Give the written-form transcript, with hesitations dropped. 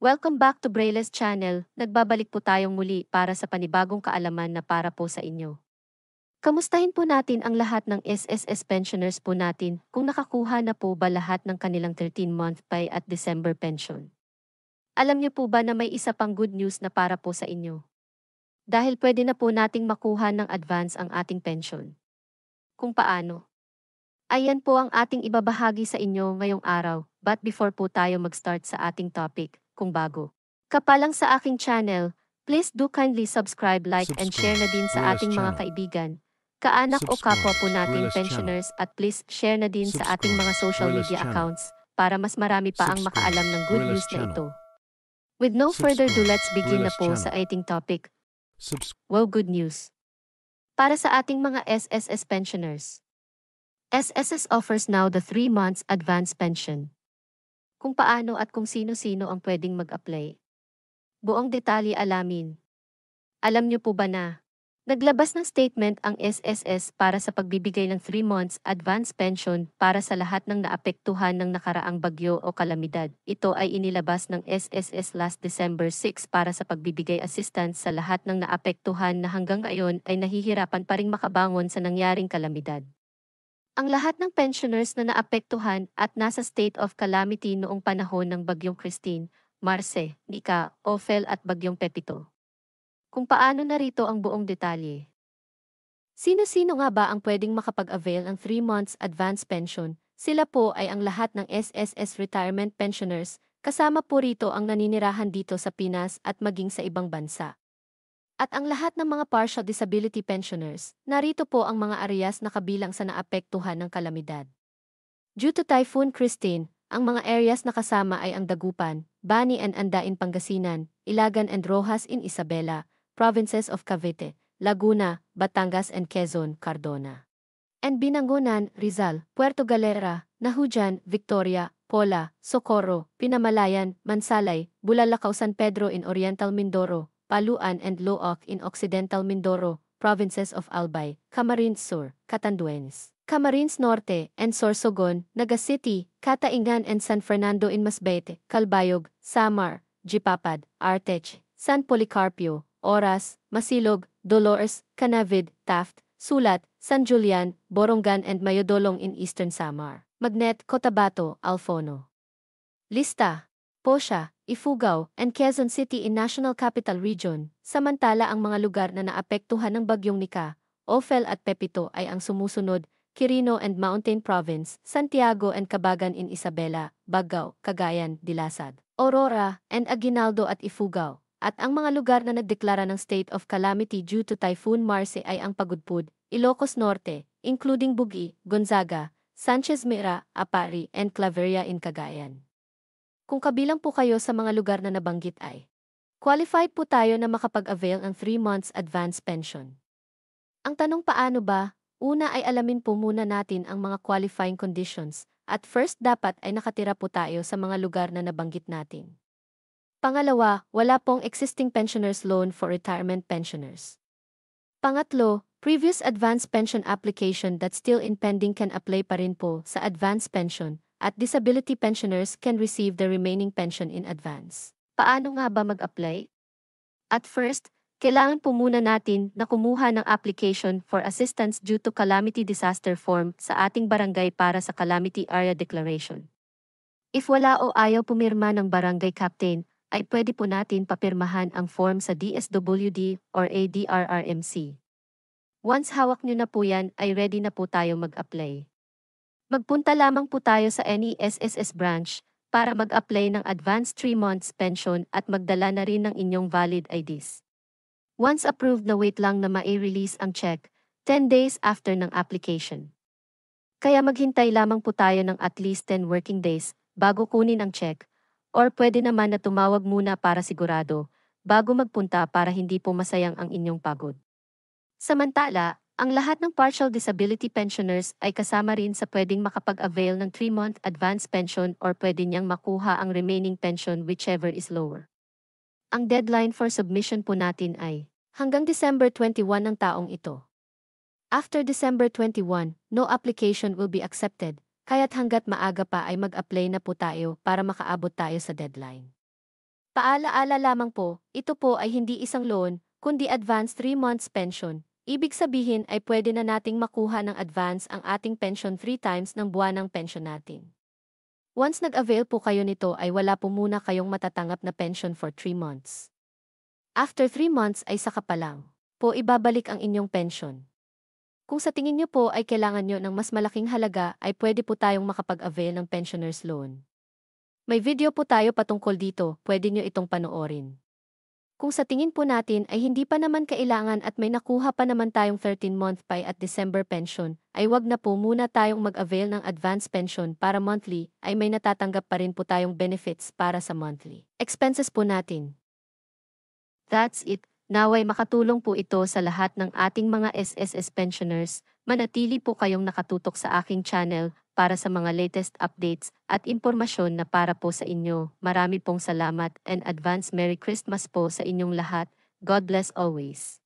Welcome back to Braille's channel. Nagbabalik po tayong muli para sa panibagong kaalaman na para po sa inyo. Kamustahin po natin ang lahat ng SSS pensioners po natin kung nakakuha na po ba lahat ng kanilang 13-month pay at December pension. Alam niyo po ba na may isa pang good news na para po sa inyo? Dahil pwede na po nating makuha ng advance ang ating pension. Kung paano? Ayan po ang ating ibabahagi sa inyo ngayong araw, but before po tayo mag-start sa ating topic, kung bago ka pa lang sa aking channel, please do kindly subscribe, like, and share na din sa ating mga kaibigan, kaanak o kapwa po nating pensioners at please share na din sa ating mga social media accounts para mas marami pa ang makaalam ng good news na ito. With no further ado, let's begin na po sa ating topic. Wow, good news! Para sa ating mga SSS pensioners. SSS offers now the 3 months advance pension. Kung paano at kung sino-sino ang pwedeng mag-apply. Buong detalye alamin. Alam niyo po ba na naglabas ng statement ang SSS para sa pagbibigay ng 3 months advance pension para sa lahat ng naapektuhan ng nakaraang bagyo o kalamidad. Ito ay inilabas ng SSS last December 6 para sa pagbibigay assistance sa lahat ng naapektuhan na hanggang ngayon ay nahihirapan pa ring makabangon sa nangyaring kalamidad. Ang lahat ng pensioners na naapektuhan at nasa state of calamity noong panahon ng Bagyong Christine, Marce, Nika, Ophel at Bagyong Pepito. Kung paano narito ang buong detalye. Sino-sino nga ba ang pwedeng makapag-avail ng 3 months advance pension? Sila po ay ang lahat ng SSS retirement pensioners, kasama po rito ang naninirahan dito sa Pinas at maging sa ibang bansa. At ang lahat ng mga partial disability pensioners, narito po ang mga areas na kabilang sa naapektuhan ng kalamidad. Due to Typhoon Christine, ang mga areas na kasama ay ang Dagupan, Bani and Andain Pangasinan, Ilagan and Rojas in Isabela, provinces of Cavite, Laguna, Batangas and Quezon, Cardona. And Binangonan, Rizal, Puerto Galera, Nahujan, Victoria, Pola, Socorro, Pinamalayan, Mansalay, Bulalakaw, San Pedro in Oriental Mindoro, Paluan and Looc in Occidental Mindoro, provinces of Albay, Camarines Sur, Catanduanes, Camarines Norte, and Sorsogon, Naga City, Cataingan and San Fernando in Masbate, Calbayog, Samar, Jipapad, Artech, San Policarpio, Oras, Masilog, Dolores, Canavid, Taft, Sulat, San Julian, Borongan and Mayodolong in Eastern Samar, Magnet, Cotabato, Alfono. Lista, Posha, Ifugao, and Quezon City in National Capital Region, samantala ang mga lugar na naapektuhan ng Bagyong Nika, Ophel at Pepito ay ang sumusunod, Quirino and Mountain Province, Santiago and Cabagan in Isabela, Bagao, Cagayan, Dilasad, Aurora, and Aguinaldo at Ifugao. At ang mga lugar na nagdeklara ng state of calamity due to Typhoon Marce ay ang Pagudpud, Ilocos Norte, including Bugi, Gonzaga, Sanchez Mira, Apari, and Claveria in Cagayan. Kung kabilang po kayo sa mga lugar na nabanggit ay qualified po tayo na makapag-avail ng 3 months advance pension. Ang tanong paano ba? Una ay alamin po muna natin ang mga qualifying conditions at first dapat ay nakatira po tayo sa mga lugar na nabanggit natin. Pangalawa, wala pong existing pensioners loan for retirement pensioners. Pangatlo, previous advance pension application that's still in pending can apply pa rin po sa advance pension. At disability pensioners can receive the remaining pension in advance. Paano nga ba mag-apply? At first, kailangan po muna natin na kumuha ng application for assistance due to calamity disaster form sa ating barangay para sa Calamity Area Declaration. If wala o ayaw pumirma ng barangay captain, ay pwede po natin papirmahan ang form sa DSWD or ADRRMC. Once hawak nyo na po yan, ay ready na po tayo mag-apply. Magpunta lamang po tayo sa any SSS branch para mag-apply ng advance 3 months pension at magdala na rin ng inyong valid IDs. Once approved na wait lang na ma-release ang check, 10 days after ng application. Kaya maghintay lamang po tayo ng at least 10 working days bago kunin ang check, or pwede naman na tumawag muna para sigurado, bago magpunta para hindi po masayang ang inyong pagod. Samantala, ang lahat ng partial disability pensioners ay kasama rin sa pwedeng makapag-avail ng 3-month advance pension or pwede niyang makuha ang remaining pension whichever is lower. Ang deadline for submission po natin ay hanggang December 21 ng taong ito. After December 21, no application will be accepted, kaya't hanggat maaga pa ay mag-apply na po tayo para makaabot tayo sa deadline. Paalaala lamang po, ito po ay hindi isang loan, kundi advance 3 months pension. Ibig sabihin ay pwede na nating makuha ng advance ang ating pension 3 times ng buwanang pension natin. Once nag-avail po kayo nito ay wala po muna kayong matatanggap na pension for 3 months. After 3 months ay saka pa lang po ibabalik ang inyong pension. Kung sa tingin nyo po ay kailangan nyo ng mas malaking halaga ay pwede po tayong makapag-avail ng pensioner's loan. May video po tayo patungkol dito, pwede nyo itong panoorin. Kung sa tingin po natin ay hindi pa naman kailangan at may nakuha pa naman tayong 13-month pay at December pension, ay wag na po muna tayong mag-avail ng advance pension para monthly ay may natatanggap pa rin po tayong benefits para sa monthly expenses po natin. That's it. Naway makatulong po ito sa lahat ng ating mga SSS pensioners. Manatili po kayong nakatutok sa aking channel para sa mga latest updates at impormasyon na para po sa inyo. Marami pong salamat and advance Merry Christmas po sa inyong lahat. God bless always.